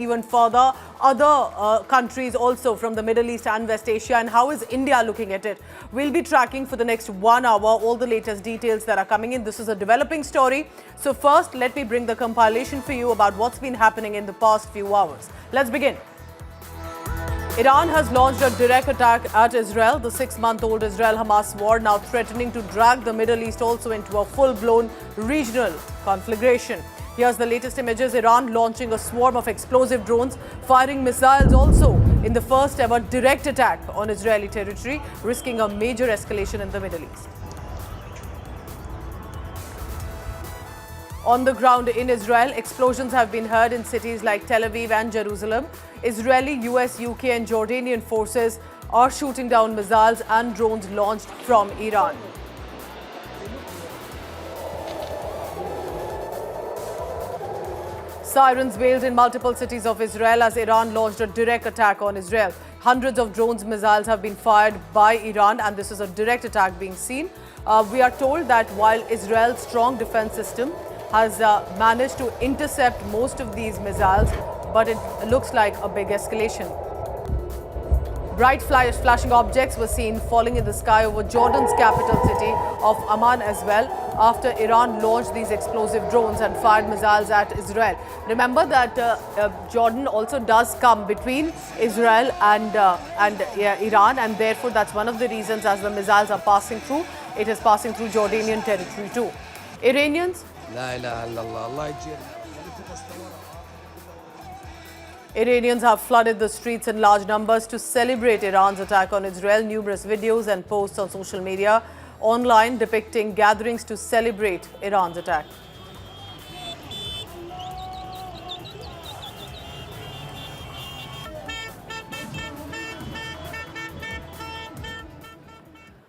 even further, other countries also from the Middle East and West Asia, and how is India looking at it? We'll be tracking for the next 1 hour all the latest details that are coming in. This is a developing story. So first, let me bring the compilation for you about what's been happening in the past few hours. Let's begin. Iran has launched a direct attack at Israel. The 6-month-old Israel-Hamas war now threatening to drag the Middle East also into a full-blown regional conflagration. Here's the latest images. Iran launching a swarm of explosive drones, firing missiles also in the first ever direct attack on Israeli territory, risking a major escalation in the Middle East. On the ground in Israel, explosions have been heard in cities like Tel Aviv and Jerusalem. Israeli, US, UK and Jordanian forces are shooting down missiles and drones launched from Iran. Sirens wailed in multiple cities of Israel as Iran launched a direct attack on Israel. Hundreds of drones missiles have been fired by Iran, and this is a direct attack being seen. We are told that while Israel's strong defense system has managed to intercept most of these missiles, but it looks like a big escalation. Bright flashing objects were seen falling in the sky over Jordan's capital city of Amman as well, after Iran launched these explosive drones and fired missiles at Israel. Remember that Jordan also does come between Israel and Iran, and therefore that's one of the reasons as the missiles are passing through, it is passing through Jordanian territory too. Iranians have flooded the streets in large numbers to celebrate Iran's attack on Israel. Numerous videos and posts on social media online depicting gatherings to celebrate Iran's attack.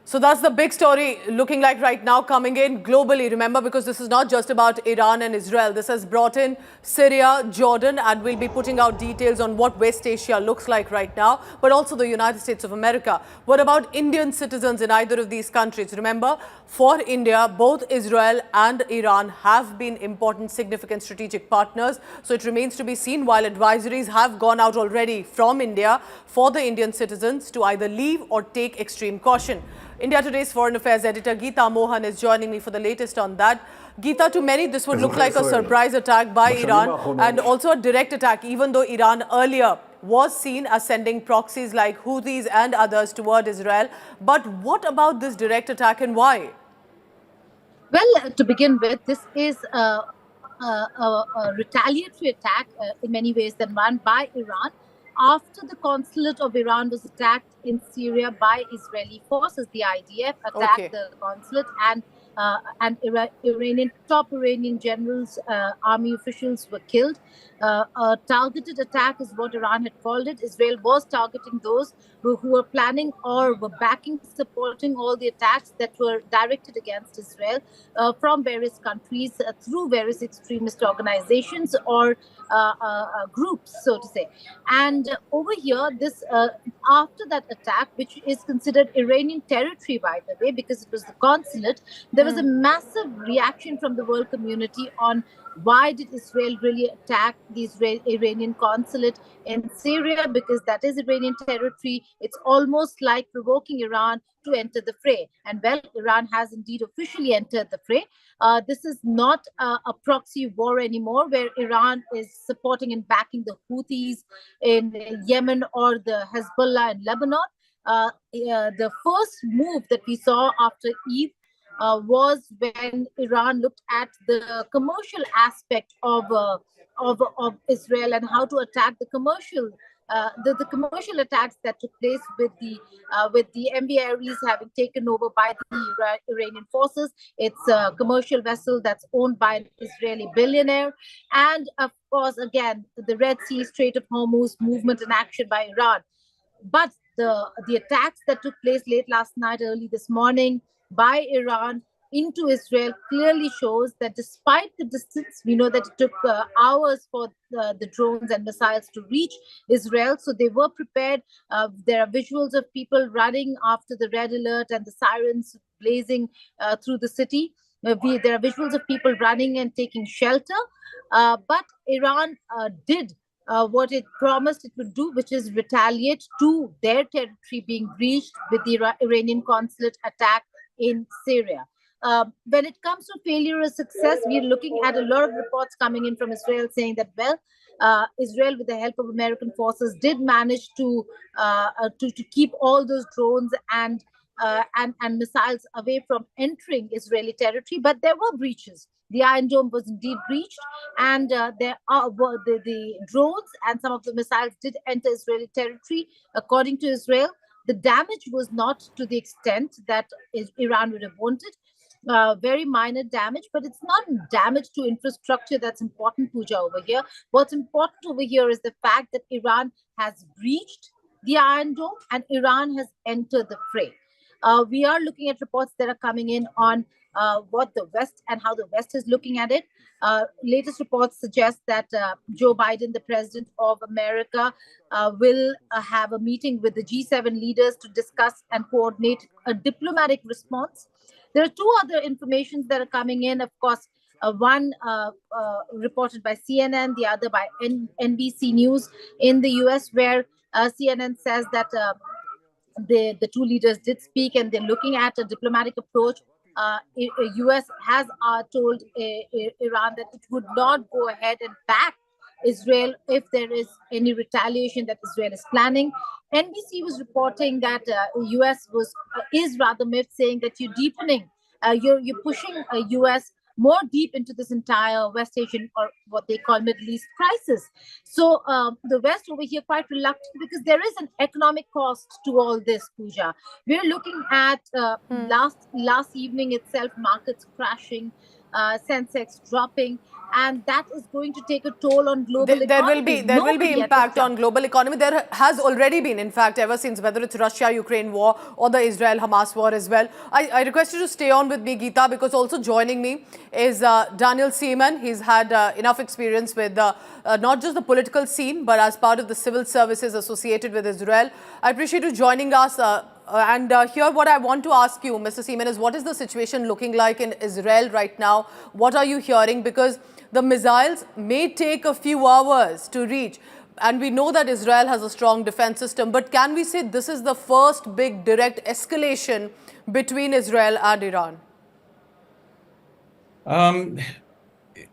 So that's the big story looking like right now coming in globally. Remember, because this is not just about Iran and Israel. This has brought in Syria, Jordan, and we'll be putting out details on what West Asia looks like right now, but also the United States of America. What about Indian citizens in either of these countries? Remember, for India, both Israel and Iran have been important, significant strategic partners. So it remains to be seen, while advisories have gone out already from India for the Indian citizens to either leave or take extreme caution. India Today's Foreign Affairs editor Geeta Mohan is joining me for the latest on that. Geeta, to many, this would look like a surprise attack by Iran and also a direct attack, even though Iran earlier was seen as sending proxies like Houthis and others toward Israel. But what about this direct attack and why? Well, to begin with, this is a retaliatory attack in many ways than one by Iran. After the consulate of Iran was attacked in Syria by Israeli forces, the IDF attacked the consulate, and top Iranian generals, army officials were killed. A targeted attack is what Iran had called it. Israel was targeting those who were planning or were backing, supporting all the attacks that were directed against Israel from various countries through various extremist organizations or groups, so to say. And over here, this after that attack, which is considered Iranian territory, by the way, because it was the consulate, there was a massive reaction from the world community on why did Israel really attack the Iranian consulate in Syria, because that is Iranian territory. It's almost like provoking Iran to enter the fray. And well, Iran has indeed officially entered the fray. This is not a proxy war anymore, where Iran is supporting and backing the Houthis in Yemen or the Hezbollah in Lebanon. The first move that we saw after Eve was when Iran looked at the commercial aspect of Israel and how to attack the commercial attacks that took place with the MV Aries having taken over by the Iranian forces. It's a commercial vessel that's owned by an Israeli billionaire, and of course, again, the Red Sea, Strait of Hormuz movement in action by Iran. But the attacks that took place late last night, early this morning by Iran into Israel clearly shows that despite the distance, we know that it took hours for the drones and missiles to reach Israel. So they were prepared. There are visuals of people running after the red alert and the sirens blazing through the city. There are visuals of people running and taking shelter. But Iran did what it promised it would do, which is retaliate to their territory being breached with the Iranian consulate attack in Syria. When it comes to failure or success, we're looking at a lot of reports coming in from Israel saying that, well, Israel, with the help of American forces, did manage to keep all those drones and missiles away from entering Israeli territory, but there were breaches. The Iron Dome was indeed breached, and the drones and some of the missiles did enter Israeli territory. According to Israel, the damage was not to the extent that Iran would have wanted. Very minor damage, but it's not damage to infrastructure that's important, Pooja, over here. What's important over here is the fact that Iran has breached the Iron Dome and Iran has entered the fray. We are looking at reports that are coming in on what the West and how the West is looking at it. Latest reports suggest that Joe Biden, the president of America, will have a meeting with the G7 leaders to discuss and coordinate a diplomatic response. There are two other informations that are coming in, of course. One reported by CNN, the other by NBC News in the US, where CNN says that the two leaders did speak and they're looking at a diplomatic approach. US has told Iran that it would not go ahead and back Israel if there is any retaliation that Israel is planning. NBC was reporting that US is rather myth, saying that you're deepening, you're pushing US more deep into this entire West Asian, or what they call Middle East crisis. So the West over here quite reluctant, because there is an economic cost to all this, Pooja. We're looking at last evening itself, markets crashing, Sensex dropping, and that is going to take a toll on global economy. There will be impact on global economy. There has already been, in fact, ever since, whether it's Russia-Ukraine war or the Israel-Hamas war as well. I request you to stay on with me, Geeta, because also joining me is Daniel Seaman. He's had enough experience with not just the political scene, but as part of the civil services associated with Israel. I appreciate you joining us. Here, what I want to ask you, Mr. Seaman, is what is the situation looking like in Israel right now? What are you hearing? Because the missiles may take a few hours to reach. And we know that Israel has a strong defense system. But can we say this is the first big direct escalation between Israel and Iran?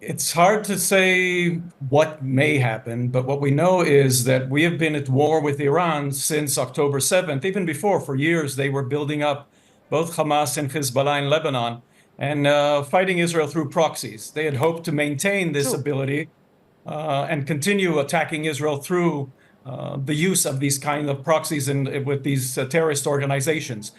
It's hard to say what may happen, but what we know is that we have been at war with Iran since October 7th. Even before, for years, they were building up both Hamas and Hezbollah in Lebanon and fighting Israel through proxies. They had hoped to maintain this ability and continue attacking Israel through the use of these kind of proxies and with these terrorist organizations.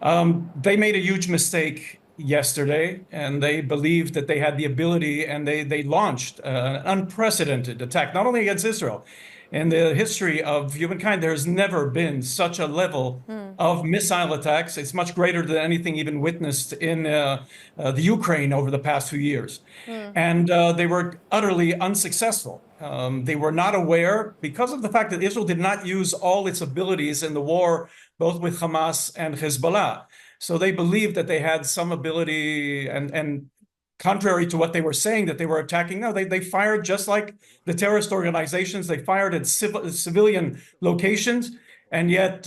They made a huge mistake yesterday, and they believed that they had the ability, and they launched an unprecedented attack, not only against Israel. In the history of humankind, there's never been such a level of missile attacks. It's much greater than anything even witnessed in the Ukraine over the past few years. And they were utterly unsuccessful. They were not aware, because of the fact that Israel did not use all its abilities in the war, both with Hamas and Hezbollah. So they believed that they had some ability, and contrary to what they were saying, that they were attacking. No, they fired just like the terrorist organizations. They fired at civilian locations, and yet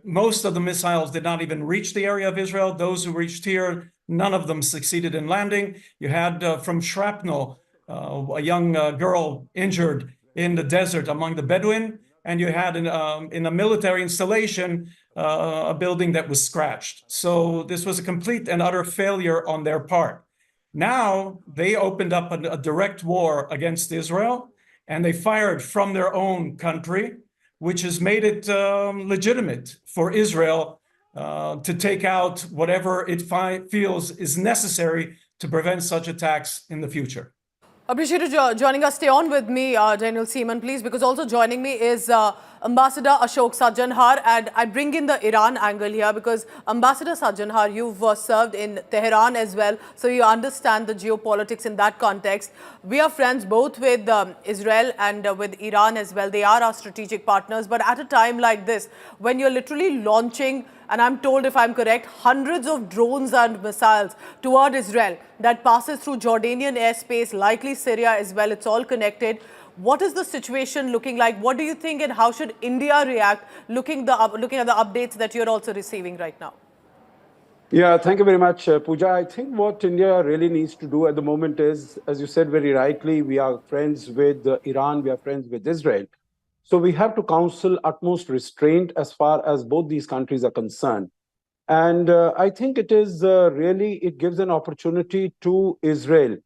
most of the missiles did not even reach the area of Israel. Those who reached here, none of them succeeded in landing. You had from shrapnel, a young girl injured in the desert among the Bedouin, and you had in a military installation, a building that was scratched. So this was a complete and utter failure on their part. Now they opened up a direct war against Israel, and they fired from their own country, which has made it legitimate for Israel to take out whatever it feels is necessary to prevent such attacks in the future. Appreciate you joining us. Stay on with me, Daniel Seaman, please, because also joining me is Ambassador Ashok Sajjanhar, and I bring in the Iran angle here because Ambassador Sajjanhar, you've served in Tehran as well, so you understand the geopolitics in that context. We are friends both with Israel and with Iran as well. They are our strategic partners, but at a time like this, when you're literally launching, and I'm told, if I'm correct, hundreds of drones and missiles toward Israel that passes through Jordanian airspace, likely Syria as well, it's all connected. What is the situation looking like? What do you think, and how should India react, looking at the updates that you're also receiving right now? Yeah, thank you very much, Pooja. I think what India really needs to do at the moment is, as you said very rightly, we are friends with Iran, we are friends with Israel. So we have to counsel utmost restraint as far as both these countries are concerned. And I think it is it gives an opportunity to Israel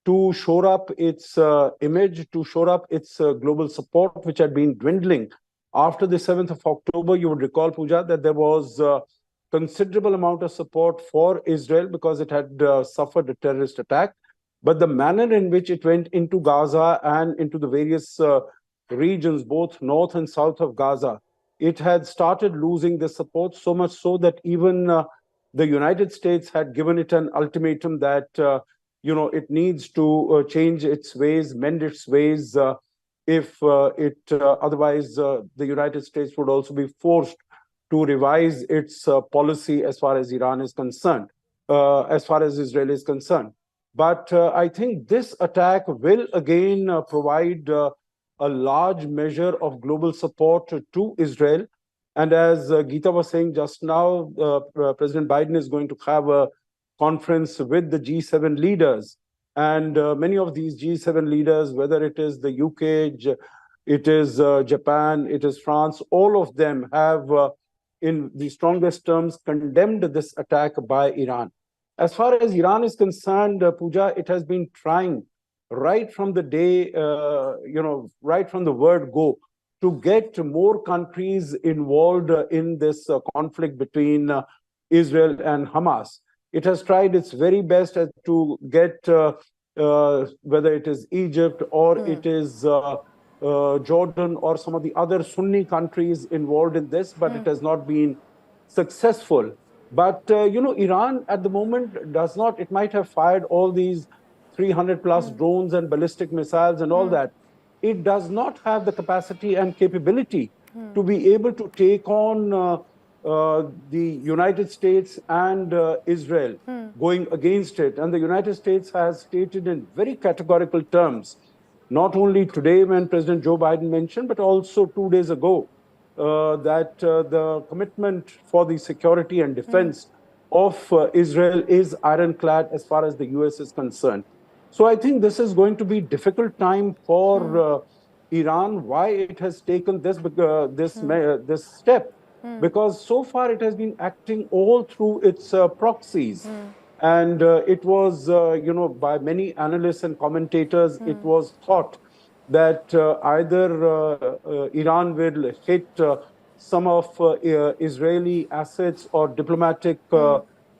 to shore up its image, to shore up its global support, which had been dwindling. After the 7th of October, you would recall, Pooja, that there was considerable amount of support for Israel because it had suffered a terrorist attack. But the manner in which it went into Gaza and into the various regions, both north and south of Gaza, it had started losing the support, so much so that even the United States had given it an ultimatum that it needs to change its ways, mend its ways. If otherwise, the United States would also be forced to revise its policy as far as Iran is concerned, as far as Israel is concerned. But I think this attack will again provide a large measure of global support to Israel. And as Geeta was saying just now, President Biden is going to have a conference with the G7 leaders. And many of these G7 leaders, whether it is the UK, it is Japan, it is France, all of them have, in the strongest terms, condemned this attack by Iran. As far as Iran is concerned, Pooja, it has been trying right from the day, right from the word go, to get more countries involved in this conflict between Israel and Hamas. It has tried its very best to get, whether it is Egypt or it is Jordan or some of the other Sunni countries involved in this, but it has not been successful. But, Iran at the moment does not, it might have fired all these 300 plus drones and ballistic missiles and all that. It does not have the capacity and capability to be able to take on the United States and Israel going against it. And the United States has stated in very categorical terms, not only today when President Joe Biden mentioned, but also 2 days ago, that the commitment for the security and defense of Israel is ironclad as far as the US is concerned. So I think this is going to be a difficult time for Iran. Why it has taken this step? Because so far it has been acting all through its proxies. And it was, by many analysts and commentators, it was thought that either Iran will hit some of Israeli assets or diplomatic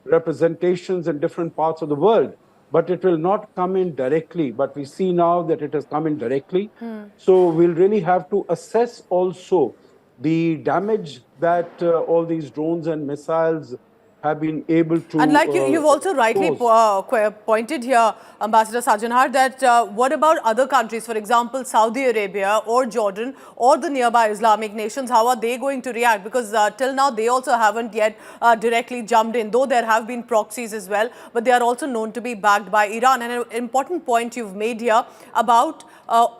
representations in different parts of the world, but it will not come in directly. But we see now that it has come in directly. So we'll really have to assess also the damage that all these drones and missiles have been able to. And like you've also rightly pointed here, Ambassador Sajanhar, that what about other countries, for example, Saudi Arabia or Jordan or the nearby Islamic nations? How are they going to react? Because till now, they also haven't yet directly jumped in, though there have been proxies as well, but they are also known to be backed by Iran. And an important point you've made here about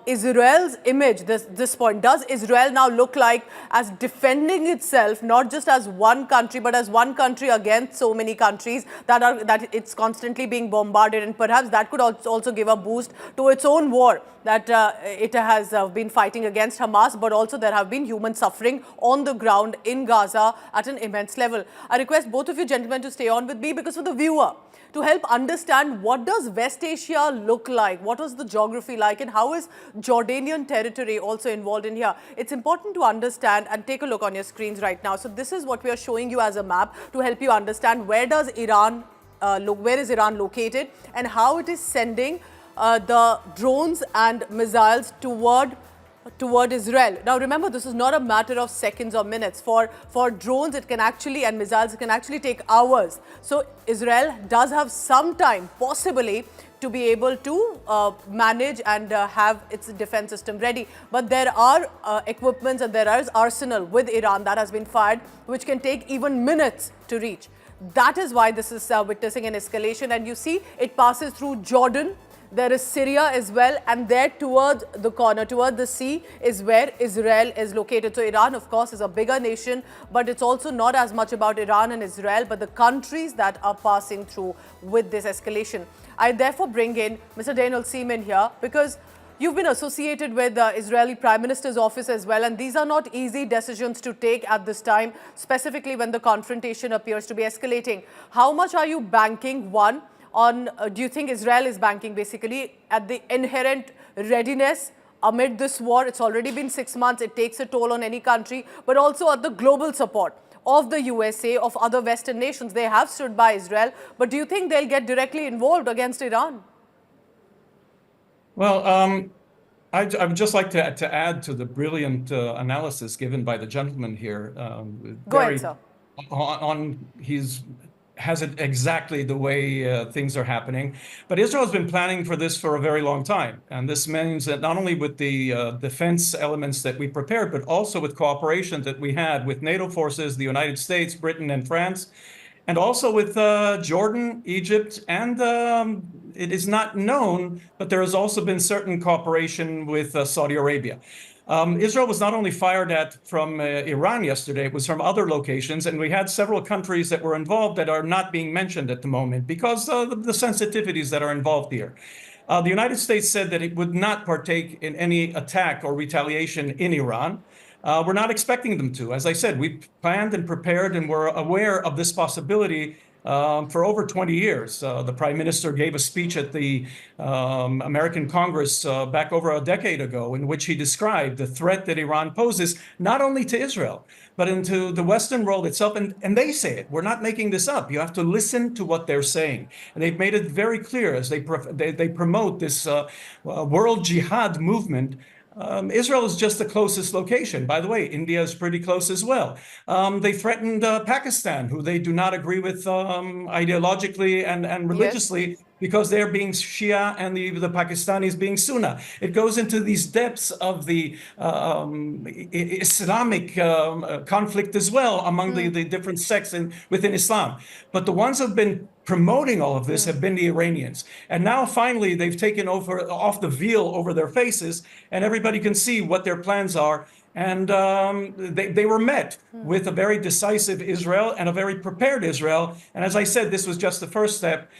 Israel's image, this point. Does Israel now look like as defending itself, not just as one country, but as one country against so many countries that it's constantly being bombarded, and perhaps that could also give a boost to its own war that it has been fighting against Hamas, but also there have been human suffering on the ground in Gaza at an immense level. I request both of you gentlemen to stay on with me, because for the viewer, to help understand what does West Asia look like, what was the geography like, and how is Jordanian territory also involved in here. It's important to understand, and take a look on your screens right now. So this is what we are showing you as a map to help you understand where does Iran where is Iran located and how it is sending the drones and missiles toward Israel. Now remember, this is not a matter of seconds or minutes. For drones, it can actually, and missiles, it can actually take hours. So Israel does have some time, possibly, to be able to manage and have its defense system ready. But there are equipments and there is arsenal with Iran that has been fired, which can take even minutes to reach. That is why this is witnessing an escalation. And you see, it passes through Jordan. there is Syria as well, and there toward the corner, toward the sea, is where Israel is located. So Iran, of course, is a bigger nation, but it's also not as much about Iran and Israel, but the countries that are passing through with this escalation. I therefore bring in Mr. Daniel Seaman here, because you've been associated with the Israeli Prime Minister's office as well, and these are not easy decisions to take at this time, specifically when the confrontation appears to be escalating. How much are you banking, one, on, do you think Israel is banking basically at the inherent readiness amid this war? It's already been 6 months, it takes a toll on any country, but also at the global support of the USA, of other Western nations. They have stood by Israel, but do you think they'll get directly involved against Iran? Well, I would just like to add to the brilliant analysis given by the gentleman here. Go ahead, sir. He's has it exactly the way things are happening. But Israel has been planning for this for a very long time. And this means that not only with the defense elements that we prepared, but also with cooperation that we had with NATO forces, the United States, Britain, and France, and also with Jordan, Egypt, and it is not known, but there has also been certain cooperation with Saudi Arabia. Israel was not only fired at from Iran yesterday, it was from other locations, and we had several countries that were involved that are not being mentioned at the moment because of the sensitivities that are involved here. The United States said that it would not partake in any attack or retaliation in Iran. We're not expecting them to. As I said, we planned and prepared and were aware of this possibility for over 20 years. The Prime Minister gave a speech at the American Congress back over a decade ago in which he described the threat that Iran poses not only to Israel, but into the Western world itself. And they say it. We're not making this up. You have to listen to what they're saying. And they've made it very clear as they promote this world jihad movement. Israel is just the closest location. By the way, India is pretty close as well. They threatened Pakistan, who they do not agree with ideologically and religiously, yes, because they're being Shia and the Pakistanis being Sunni. It goes into these depths of the Islamic conflict as well among the different sects within Islam. But the ones who have been promoting all of this have been the Iranians. And now finally they've taken off the veil over their faces and everybody can see what their plans are. And they were met with a very decisive Israel and a very prepared Israel. And as I said, this was just the first step.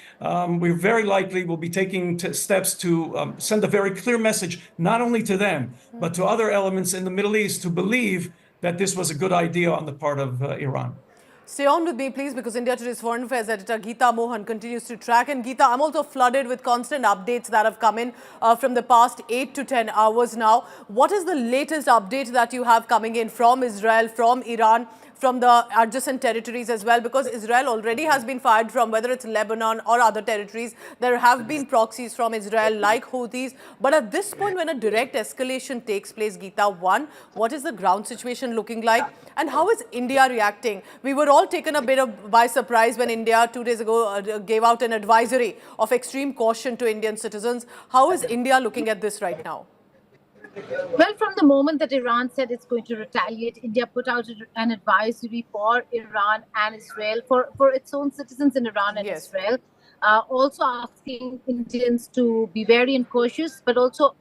We very likely will be taking steps to send a very clear message, not only to them, but to other elements in the Middle East to believe that this was a good idea on the part of Iran. Stay on with me, please, because India Today's Foreign Affairs editor Geeta Mohan continues to track. And Geeta, I'm also flooded with constant updates that have come in from the past 8 to 10 hours now. What is the latest update that you have coming in from Israel, from Iran, from the adjacent territories as well? Because Israel already has been fired from, whether it's Lebanon or other territories. There have been proxies from Israel like Houthis. But at this point, when a direct escalation takes place, Geeta, one, what is the ground situation looking like? And how is India reacting? We were all taken a bit by surprise when India 2 days ago gave out an advisory of extreme caution to Indian citizens. How is India looking at this right now? Well, from the moment that Iran said it's going to retaliate, India put out an advisory for Iran and Israel, for its own citizens in Iran and yes, Israel, also asking Indians to be wary and cautious, but also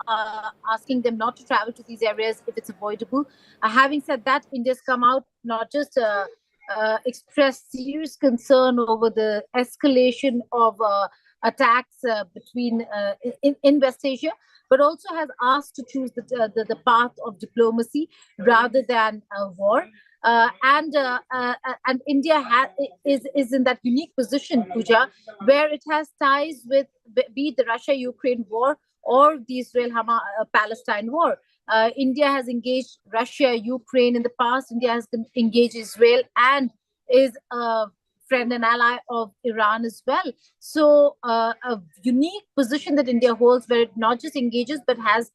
asking them not to travel to these areas if it's avoidable. Having said that, India's come out not just expressed serious concern over the escalation of attacks in West Asia, but also has asked to choose the path of diplomacy rather than war. And India is in that unique position, Pooja, where it has ties with, be it the Russia-Ukraine war or the Israel-Palestine war. India has engaged Russia, Ukraine in the past. India has engaged Israel and is a friend and ally of Iran as well. So a unique position that India holds, where it not just engages but has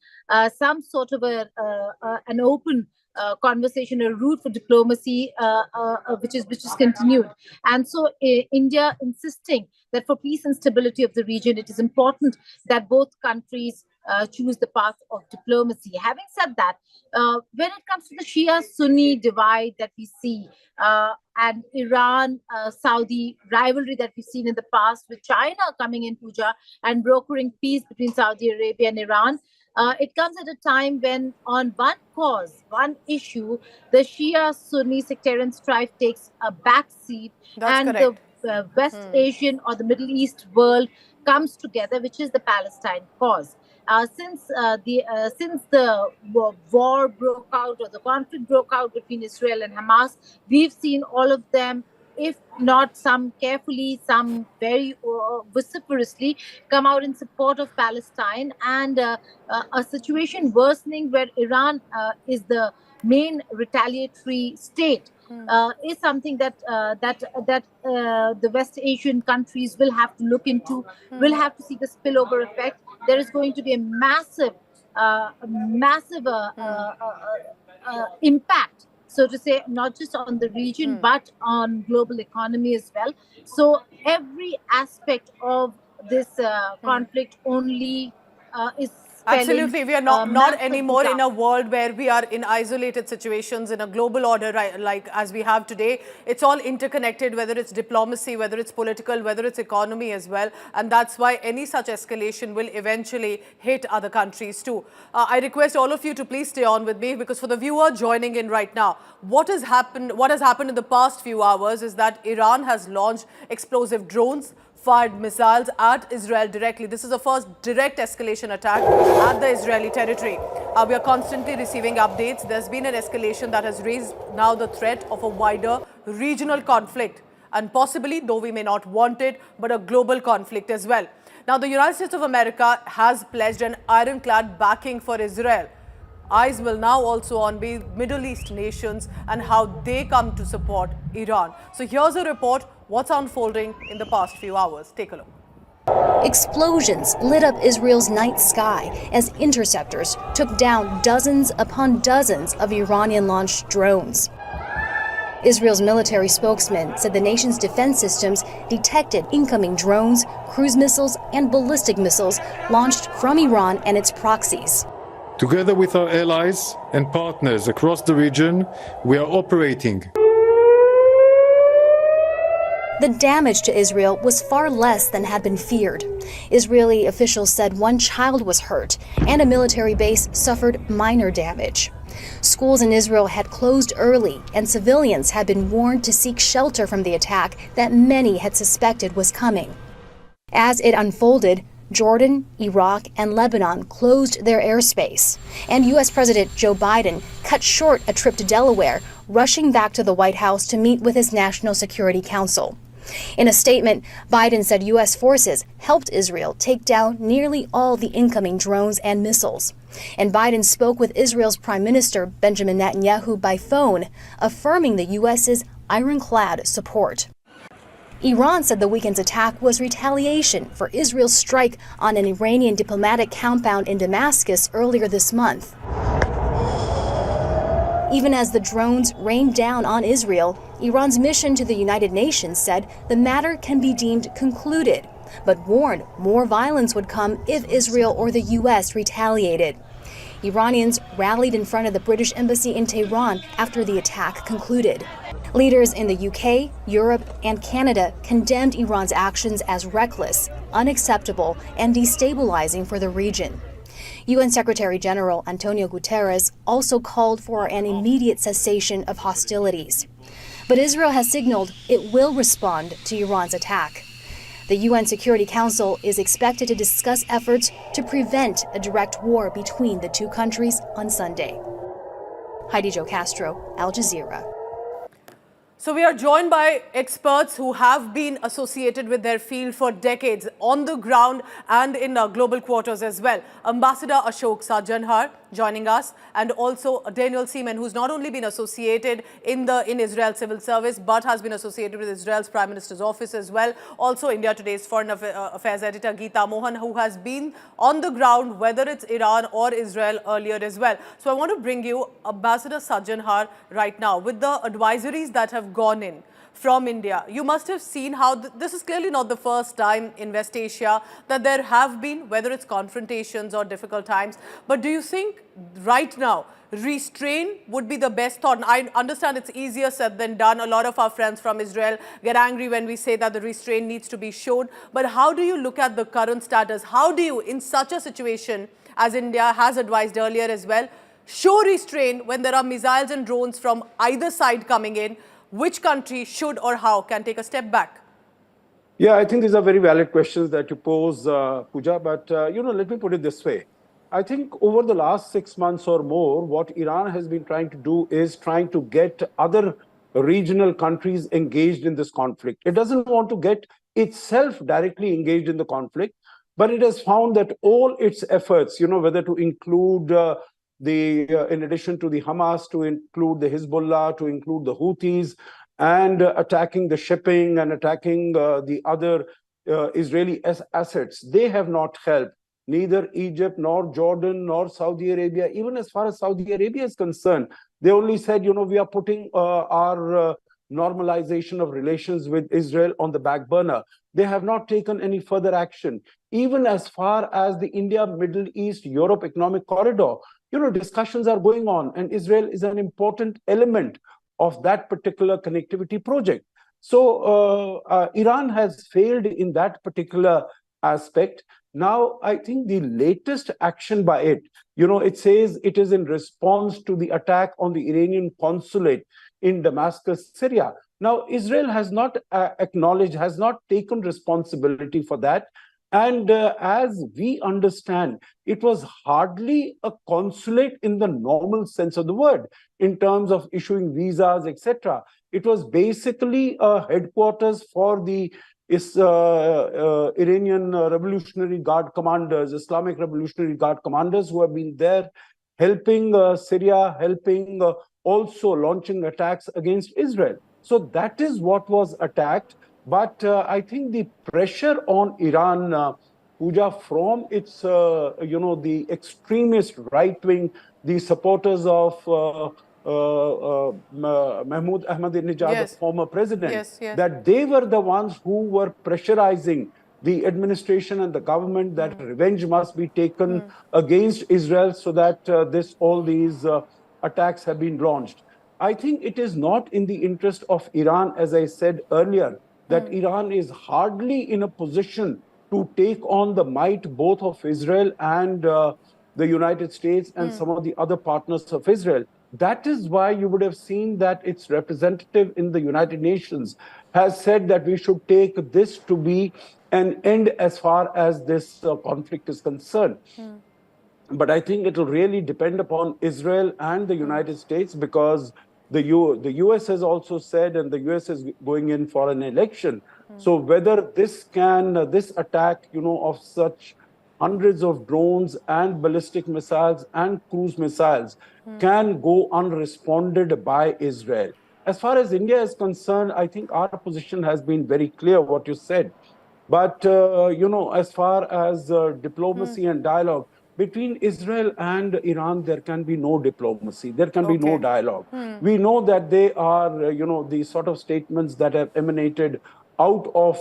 some sort of an open conversation, a route for diplomacy, which is continued. And so India insisting that for peace and stability of the region, it is important that both countries choose the path of diplomacy. Having said that, when it comes to the Shia-Sunni divide that we see, and Iran-Saudi rivalry that we've seen in the past, with China coming in, Pooja, and brokering peace between Saudi Arabia and Iran, it comes at a time when on one cause, one issue, the Shia-Sunni sectarian strife takes a back seat. That's and correct. the West Asian or the Middle East world comes together, which is the Palestine cause. Since the war broke out, or the conflict broke out between Israel and Hamas, we've seen all of them, if not some carefully, some very vociferously, come out in support of Palestine, and a situation worsening where Iran is the main retaliatory state is something that the West Asian countries will have to look into, will have to see the spillover effect. There is going to be a massive impact, so to say, not just on the region, but on global economy as well. So every aspect of this conflict only is Absolutely. We are not anymore in a world where we are in isolated situations in a global order, right, like as we have today. It's all interconnected, whether it's diplomacy, whether it's political, whether it's economy as well. And that's why any such escalation will eventually hit other countries too. I request all of you to please stay on with me, because for the viewer joining in right now, what has happened in the past few hours is that Iran has launched explosive drones, fired missiles at Israel directly. This is the first direct escalation attack at the Israeli territory. We are constantly receiving updates. There's been an escalation that has raised now the threat of a wider regional conflict, and possibly, though we may not want it, but a global conflict as well. Now, the United States of America has pledged an ironclad backing for Israel. Eyes will now also on the Middle East nations and how they come to support Iran. So here's a report, what's unfolding in the past few hours. Take a look. Explosions lit up Israel's night sky as interceptors took down dozens upon dozens of Iranian-launched drones. Israel's military spokesman said the nation's defense systems detected incoming drones, cruise missiles, and ballistic missiles launched from Iran and its proxies. Together with our allies and partners across the region, we are operating. The damage to Israel was far less than had been feared. Israeli officials said one child was hurt and a military base suffered minor damage. Schools in Israel had closed early, and civilians had been warned to seek shelter from the attack that many had suspected was coming. As it unfolded, Jordan, Iraq, and Lebanon closed their airspace, and U.S. President Joe Biden cut short a trip to Delaware, rushing back to the White House to meet with his National Security Council. In a statement, Biden said U.S. forces helped Israel take down nearly all the incoming drones and missiles. And Biden spoke with Israel's Prime Minister Benjamin Netanyahu by phone, affirming the U.S.'s ironclad support. Iran said the weekend's attack was retaliation for Israel's strike on an Iranian diplomatic compound in Damascus earlier this month. Even as the drones rained down on Israel, Iran's mission to the United Nations said the matter can be deemed concluded, but warned more violence would come if Israel or the U.S. retaliated. Iranians rallied in front of the British embassy in Tehran after the attack concluded. Leaders in the UK, Europe, and Canada condemned Iran's actions as reckless, unacceptable, and destabilizing for the region. UN Secretary General Antonio Guterres also called for an immediate cessation of hostilities. But Israel has signaled it will respond to Iran's attack. The UN Security Council is expected to discuss efforts to prevent a direct war between the two countries on Sunday. Heidi Jo Castro, Al Jazeera. So we are joined by experts who have been associated with their field for decades, on the ground and in global quarters as well. Ambassador Ashok Sajanhar, joining us, and also Daniel Seaman, who's not only been associated in Israel civil service, but has been associated with Israel's Prime Minister's office as well. Also, India Today's Foreign Affairs editor Geeta Mohan, who has been on the ground, whether it's Iran or Israel earlier as well. So I want to bring you Ambassador Sajjanhar right now with the advisories that have gone in from India. You must have seen how this is clearly not the first time in West Asia that there have been, whether it's confrontations or difficult times. But do you think right now restraint would be the best thought? And I understand it's easier said than done. A lot of our friends from Israel get angry when we say that the restraint needs to be shown. But how do you look at the current status? How do you, in such a situation, as India has advised earlier as well, show restraint when there are missiles and drones from either side coming in? Which country should or how can take a step back? Yeah, I think these are very valid questions that you pose, Pooja. But, let me put it this way. I think over the last 6 months or more, what Iran has been trying to do is trying to get other regional countries engaged in this conflict. It doesn't want to get itself directly engaged in the conflict, but it has found that all its efforts, whether to include in addition to the Hamas, to include the Hezbollah, to include the Houthis, and attacking the shipping and attacking the other Israeli assets, they have not helped. Neither Egypt, nor Jordan, nor Saudi Arabia. Even as far as Saudi Arabia is concerned, they only said, we are putting our normalization of relations with Israel on the back burner. They have not taken any further action. Even as far as the India, Middle East, Europe economic corridor, discussions are going on, and Israel is an important element of that particular connectivity project. So Iran has failed in that particular aspect. Now, I think the latest action by it, it says it is in response to the attack on the Iranian consulate in Damascus, Syria. Now, Israel has not acknowledged, has not taken responsibility for that. And as we understand, it was hardly a consulate in the normal sense of the word, in terms of issuing visas, etc. It was basically a headquarters for the Iranian Revolutionary Guard commanders, Islamic Revolutionary Guard commanders who have been there helping Syria, helping also launching attacks against Israel. So that is what was attacked. But I think the pressure on Iran, Pooja, from its, the extremist right-wing, the supporters of Mahmoud Ahmadinejad, the former president, that they were the ones who were pressurizing the administration and the government that revenge must be taken against Israel, so that all these attacks have been launched. I think it is not in the interest of Iran, as I said earlier, that Iran is hardly in a position to take on the might both of Israel and the United States and some of the other partners of Israel. That is why you would have seen that its representative in the United Nations has said that we should take this to be an end as far as this conflict is concerned. But I think it will really depend upon Israel and the United States, because the US has also said, and the US is going in for an election. So whether this attack, of such hundreds of drones and ballistic missiles and cruise missiles can go unresponded by Israel. As far as India is concerned, I think our position has been very clear, what you said. But, as far as diplomacy and dialogue, between Israel and Iran, there can be no diplomacy. There can be no dialogue. We know that they are, the sort of statements that have emanated out of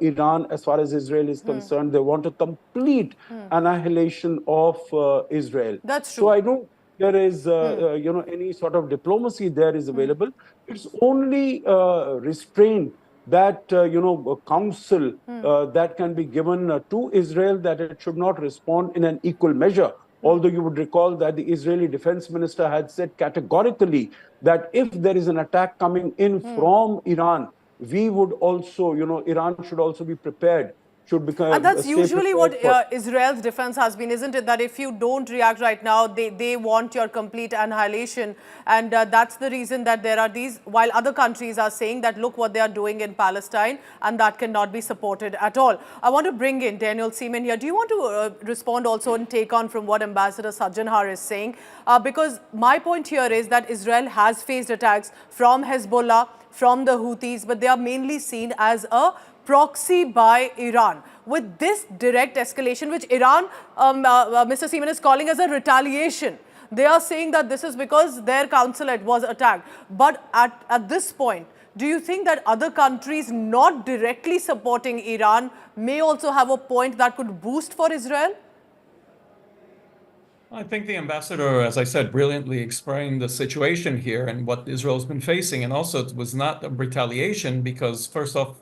Iran as far as Israel is concerned. They want a complete annihilation of Israel. That's true. So I don't there is, any sort of diplomacy there is available. It's only restraint that, counsel that can be given to Israel, that it should not respond in an equal measure. Although you would recall that the Israeli defense minister had said categorically that if there is an attack coming in from Iran, we would also, Iran should also be prepared should become. And that's stay usually prepared what for. Israel's defense has been, isn't it? That if you don't react right now, they want your complete annihilation. And that's the reason that there are these, while other countries are saying that look what they are doing in Palestine, and that cannot be supported at all. I want to bring in Daniel Seaman here. Do you want to respond also and take on from what Ambassador Sajjanhar is saying? Because my point here is that Israel has faced attacks from Hezbollah, from the Houthis, but they are mainly seen as a proxy by Iran. With this direct escalation, which Iran, Mr. Seaman, is calling as a retaliation, they are saying that this is because their consulate was attacked. But at this point, do you think that other countries not directly supporting Iran may also have a point that could boost for Israel? I think the ambassador, as I said, brilliantly explained the situation here and what Israel's been facing. And also it was not a retaliation because, first off,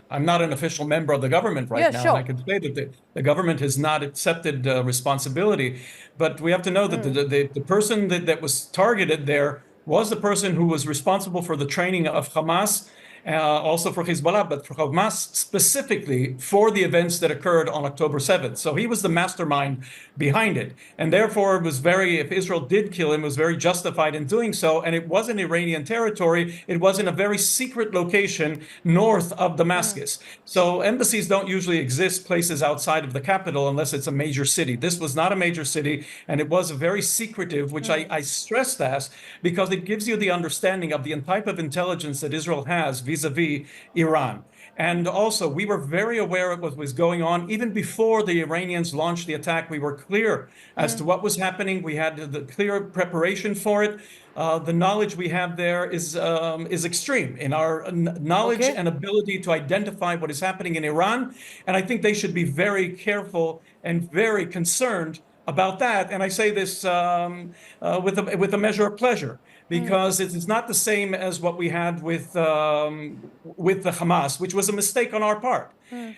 I'm not an official member of the government right now. Sure. And I can say that the government has not accepted responsibility. But we have to know that the person that was targeted there was the person who was responsible for the training of Hamas, also for Hezbollah, but for Hamas specifically for the events that occurred on October 7th. So he was the mastermind behind it. And therefore, it was if Israel did kill him, it was very justified in doing so. And it wasn't Iranian territory. It was in a very secret location north of Damascus. So embassies don't usually exist places outside of the capital unless it's a major city. This was not a major city, and it was a very secretive, which I stress that because it gives you the understanding of the type of intelligence that Israel has vis-a-vis Iran. And also, we were very aware of what was going on. Even before the Iranians launched the attack, we were clear as to what was happening. We had the clear preparation for it. The knowledge we have there is extreme in our knowledge and ability to identify what is happening in Iran. And I think they should be very careful and very concerned about that. And I say this with a measure of pleasure, because it is not the same as what we had with the Hamas, which was a mistake on our part.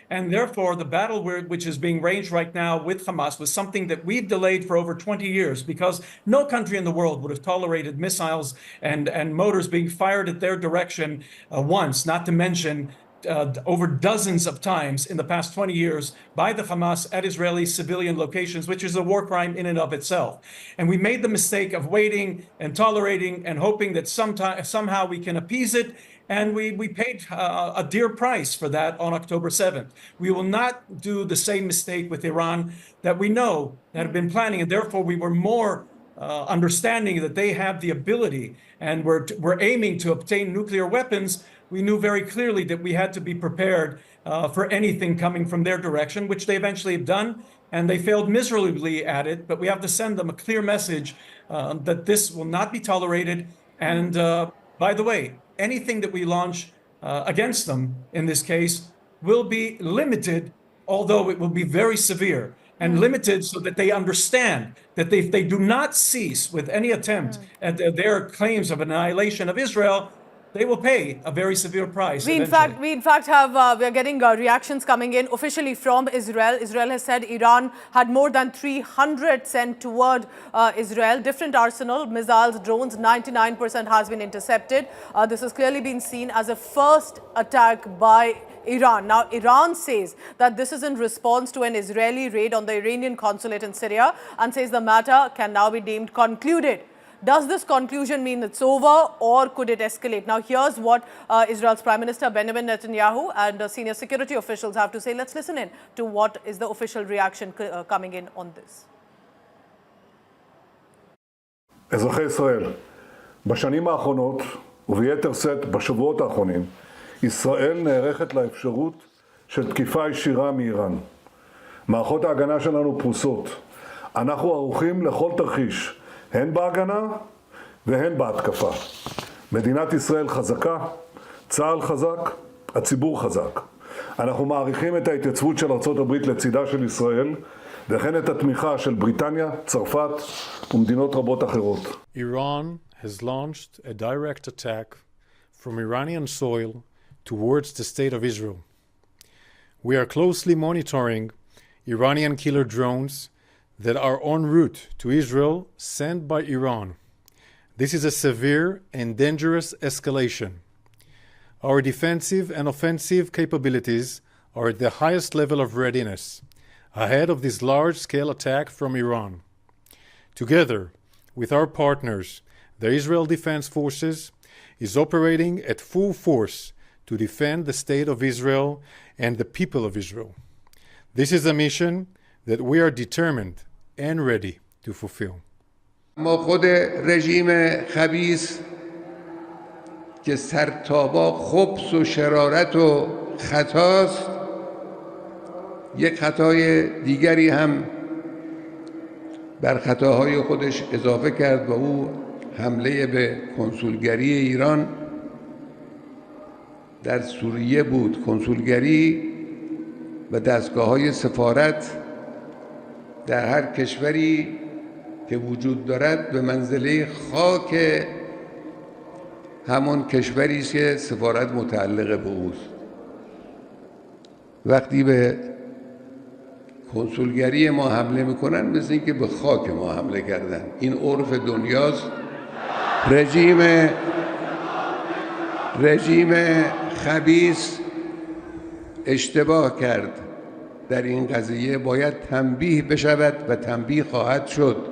And therefore, the battle which is being waged right now with Hamas was something that we've delayed for over 20 years, because no country in the world would have tolerated missiles and motors being fired at their direction once, not to mention over dozens of times in the past 20 years by the Hamas at Israeli civilian locations, which is a war crime in and of itself. And we made the mistake of waiting and tolerating and hoping that somehow we can appease it. And we paid a dear price for that on October 7th. We will not do the same mistake with Iran that we know that have been planning. And therefore, we were more understanding that they have the ability and we're aiming to obtain nuclear weapons. We knew very clearly that we had to be prepared for anything coming from their direction, which they eventually have done, and they failed miserably at it. But we have to send them a clear message that this will not be tolerated. And by the way, anything that we launch against them in this case will be limited, although it will be very severe. And limited so that they understand that if they do not cease with any attempt at their claims of annihilation of Israel, they will pay a very severe price. We in fact have we're getting reactions coming in officially from Israel. Israel has said Iran had more than 300 sent toward Israel. Different arsenal, missiles, drones. 99% has been intercepted. This has clearly been seen as a first attack by Iran. Now, Iran says that this is in response to an Israeli raid on the Iranian consulate in Syria and says the matter can now be deemed concluded. Does this conclusion mean it's over, or could it escalate? Now, here's what Israel's Prime Minister Benjamin Netanyahu and senior security officials have to say. Let's listen in to what is the official reaction coming in on this. אזרחי ישראל, בשנים האחרונות, וביתר שאת בשבועות האחרונים, ישראל נערכת לאפשרות של תקיפה ישירה מאיראן. מערכות ההגנה שלנו פרוסות. אנחנו ערוכים לכל תרחיש, הן בהגנה והן בהתקפה. מדינת ישראל חזקה, צה"ל חזק, הציבור חזק. אנחנו מעריכים את ההתייצבות של ארצות הברית לצידה של ישראל, וכן את התמיכה של בריטניה, צרפת ומדינות רבות אחרות. Iran has launched a direct attack from Iranian soil towards the state of Israel. We are closely monitoring Iranian killer drones that are en route to Israel sent by Iran. This is a severe and dangerous escalation. Our defensive and offensive capabilities are at the highest level of readiness, ahead of this large-scale attack from Iran. Together with our partners, the Israel Defense Forces is operating at full force to defend the state of Israel and the people of Israel. This is a mission that we are determined and ready to fulfill. ما خود رژیم خبیث که سرتابا خبث و شرارت و خطاست، یک خطای دیگری هم بر خطاهای خودش اضافه کرد و او حمله به کنسولگری ایران در سوریه بود. کنسولگری و دستگاه‌های سفارت در هر کشوری که وجود دارد به منزله خاک همون کشوری است که سفارت متعلق به اوست. وقتی به کنسولگری ما حمله میکنن مثل اینکه به خاک ما حمله کردن. این عرف دنیاست. رژیم خبیث اشتباه کرد. در این قضیه باید تنبیه بشود و تنبیه خواهد شد.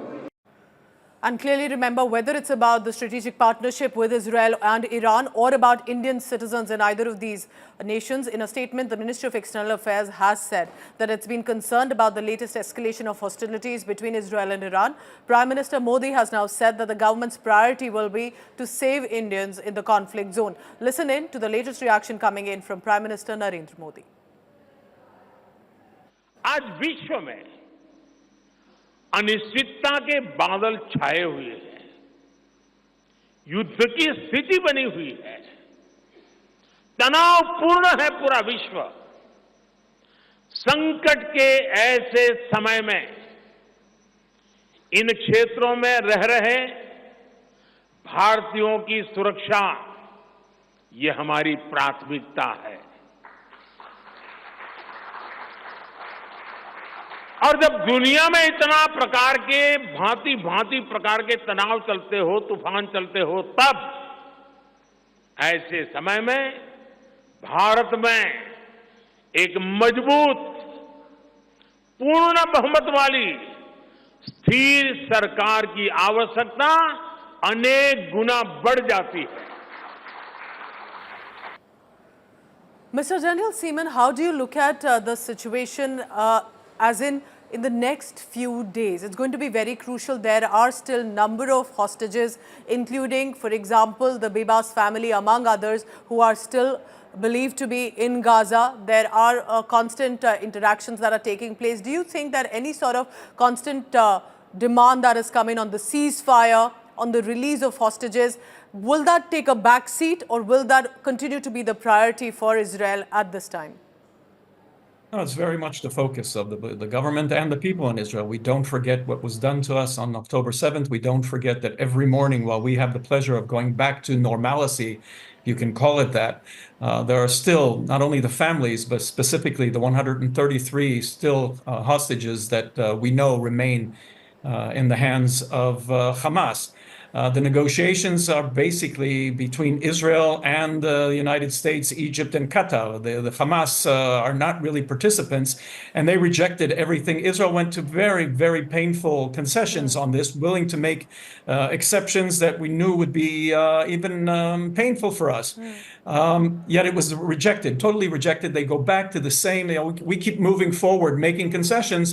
And clearly remember, whether it's about the strategic partnership with Israel and Iran or about Indian citizens in either of these nations, in a statement, the Ministry of External Affairs has said that it's been concerned about the latest escalation of hostilities between Israel and Iran. Prime Minister Modi has now said that the government's priority will be to save Indians in the conflict zone. Listen in to the latest reaction coming in from Prime Minister Narendra Modi. आज विश्व में अनिश्चितता के बादल छाए हुए हैं, युद्ध की स्थिति बनी हुई है, तनावपूर्ण है पूरा विश्व। संकट के ऐसे समय में इन क्षेत्रों में रह रहे भारतीयों की सुरक्षा ये हमारी प्राथमिकता है। और जब दुनिया में इतना प्रकार के भांति प्रकार के तनाव चलते हो, तूफान चलते हो, तब ऐसे समय में भारत में एक मजबूत, पूर्ण बहुमत वाली स्थिर सरकार की आवश्यकता अनेक गुना बढ़ जाती है। Mr. General Seaman, how do you look at the situation as in the next few days? It's going to be very crucial. There are still number of hostages, including, for example, the Bibas family, among others, who are still believed to be in Gaza. There are constant interactions that are taking place. Do you think that any sort of constant demand that is coming on the ceasefire, on the release of hostages, will that take a back seat, or will that continue to be the priority for Israel at this time? No, it's very much the focus of the government and the people in Israel. We don't forget what was done to us on October 7th. We don't forget that every morning, while we have the pleasure of going back to normalcy, you can call it that, there are still not only the families, but specifically the 133 still hostages that we know remain in the hands of Hamas. The negotiations are basically between Israel and the United States, Egypt, and Qatar. The Hamas are not really participants, and they rejected everything. Israel went to very, very painful concessions on this, willing to make exceptions that we knew would be even painful for us. Yet it was rejected, totally rejected. They go back to the same, we keep moving forward, making concessions.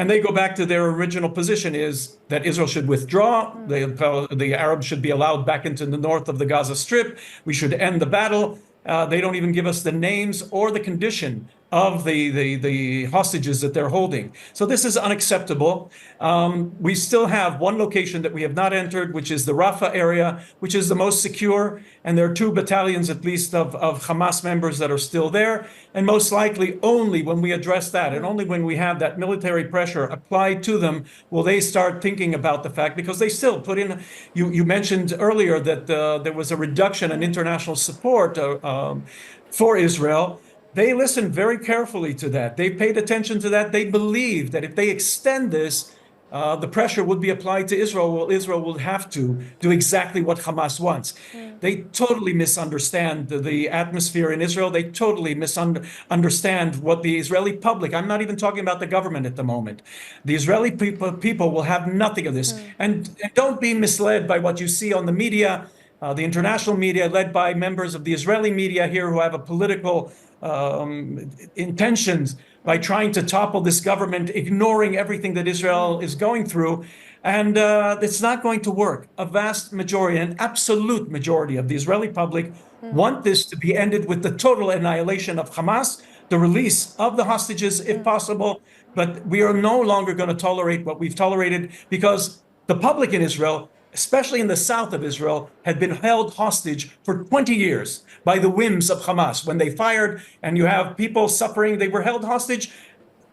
And they go back to their original position, is that Israel should withdraw, the Arabs should be allowed back into the north of the Gaza Strip, we should end the battle. They don't even give us the names or the condition of the hostages that they're holding. So this is unacceptable. We still have one location that we have not entered, which is the Rafah area, which is the most secure. And there are 2 battalions, at least, of Hamas members that are still there. And most likely only when we address that, and only when we have that military pressure applied to them, will they start thinking about the fact, because they still put in, you mentioned earlier that there was a reduction in international support for Israel. They listened very carefully to that. They paid attention to that. They believe that if they extend this, the pressure would be applied to Israel. Well, Israel will have to do exactly what Hamas wants. They totally misunderstand the atmosphere in Israel. They totally misunderstand what the Israeli public, I'm not even talking about the government at the moment. The Israeli people will have nothing of this. And don't be misled by what you see on the media, the international media led by members of the Israeli media here who have a political intentions by trying to topple this government, ignoring everything that Israel is going through. And it's not going to work. A vast majority, an absolute majority of the Israeli public want this to be ended with the total annihilation of Hamas, the release of the hostages if possible. But we are no longer going to tolerate what we've tolerated, because the public in Israel, especially in the south of Israel, had been held hostage for 20 years by the whims of Hamas. When they fired and you have people suffering, they were held hostage.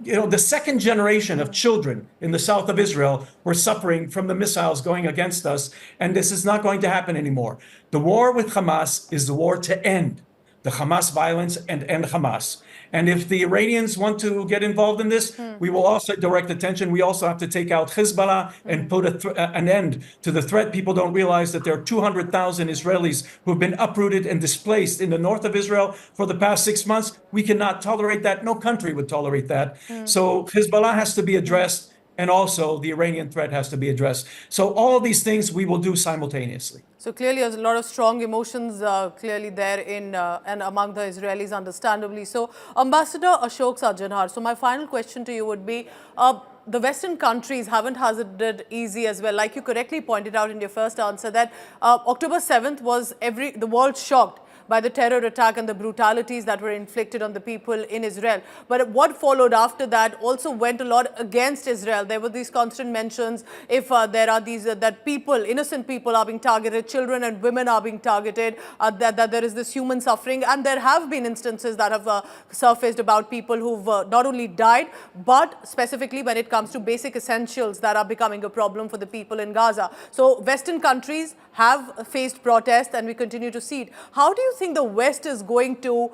You know, the second generation of children in the south of Israel were suffering from the missiles going against us, and this is not going to happen anymore. The war with Hamas is the war to end the Hamas violence and end Hamas. And if the Iranians want to get involved in this, we will also direct attention. We also have to take out Hezbollah and put an end to the threat. People don't realize that there are 200,000 Israelis who have been uprooted and displaced in the north of Israel for the past 6 months. We cannot tolerate that. No country would tolerate that. So Hezbollah has to be addressed, and also the Iranian threat has to be addressed. So all of these things we will do simultaneously. So clearly, there's a lot of strong emotions clearly there in and among the Israelis, understandably. So, Ambassador Ashok Sajjanhar, so my final question to you would be, the Western countries haven't hazarded easy as well. Like you correctly pointed out in your first answer, that October 7th was the world shocked by the terror attack and the brutalities that were inflicted on the people in Israel. But what followed after that also went a lot against Israel. There were these constant mentions, if there are these, that people, innocent people are being targeted, children and women are being targeted, that there is this human suffering. And there have been instances that have surfaced about people who've not only died, but specifically when it comes to basic essentials that are becoming a problem for the people in Gaza. So Western countries have faced protests, and we continue to see it. How do you think the West is going to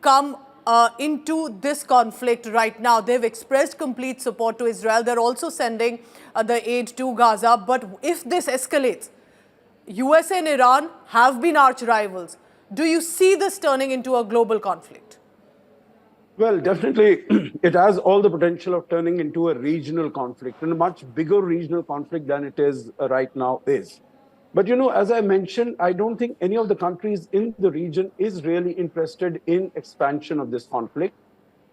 come into this conflict right now? They've expressed complete support to Israel. They're also sending the aid to Gaza. But if this escalates, USA and Iran have been arch rivals. Do you see this turning into a global conflict? Well, definitely, it has all the potential of turning into a regional conflict, and a much bigger regional conflict than it is right now is. But, you know, as I mentioned, I don't think any of the countries in the region is really interested in expansion of this conflict.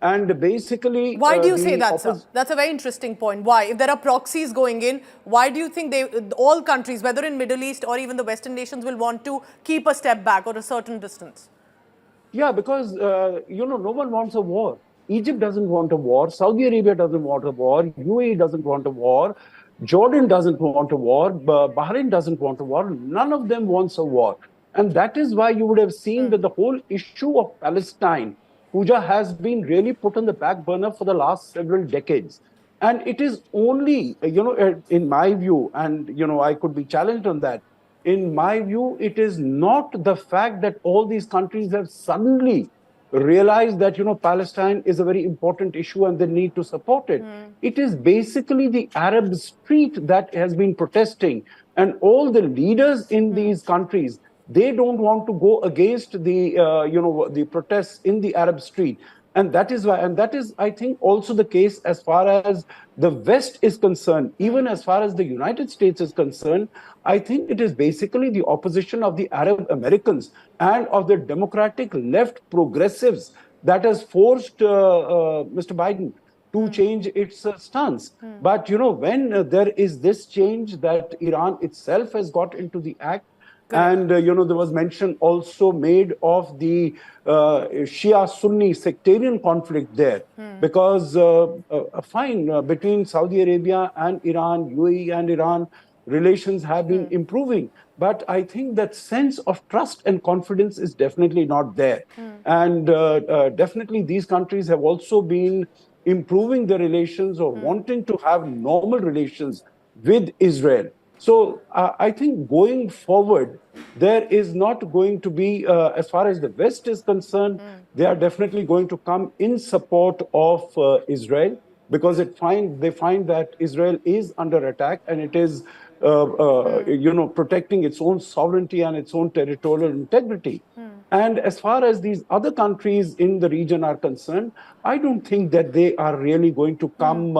And basically... Why do you say that, sir? That's a very interesting point. Why? If there are proxies going in, why do you think all countries, whether in Middle East or even the Western nations, will want to keep a step back or a certain distance? Yeah, because, you know, no one wants a war. Egypt doesn't want a war. Saudi Arabia doesn't want a war. UAE doesn't want a war. Jordan doesn't want a war. Bahrain doesn't want a war. None of them wants a war. And that is why you would have seen that the whole issue of Palestine, Pooja, has been really put on the back burner for the last several decades. And it is only, you know, in my view, and, you know, I could be challenged on that, in my view, it is not the fact that all these countries have suddenly realized that, you know, Palestine is a very important issue and they need to support it. It is basically the Arab street that has been protesting, and all the leaders in these countries, they don't want to go against the, you know, the protests in the Arab street. And that is why, and that is, I think, also the case as far as the West is concerned. Even as far as the United States is concerned, I think it is basically the opposition of the Arab Americans and of the democratic left progressives that has forced Mr. Biden to change its stance. But, you know, when there is this change that Iran itself has got into the act, and, you know, there was mention also made of the Shia-Sunni sectarian conflict there, because, fine, between Saudi Arabia and Iran, UAE and Iran, relations have been improving. But I think that sense of trust and confidence is definitely not there. And definitely these countries have also been improving their relations or wanting to have normal relations with Israel. So I think going forward, there is not going to be, as far as the West is concerned, they are definitely going to come in support of Israel. because they find that Israel is under attack and it is protecting its own sovereignty and its own territorial integrity. And as far as these other countries in the region are concerned, I don't think that they are really going to come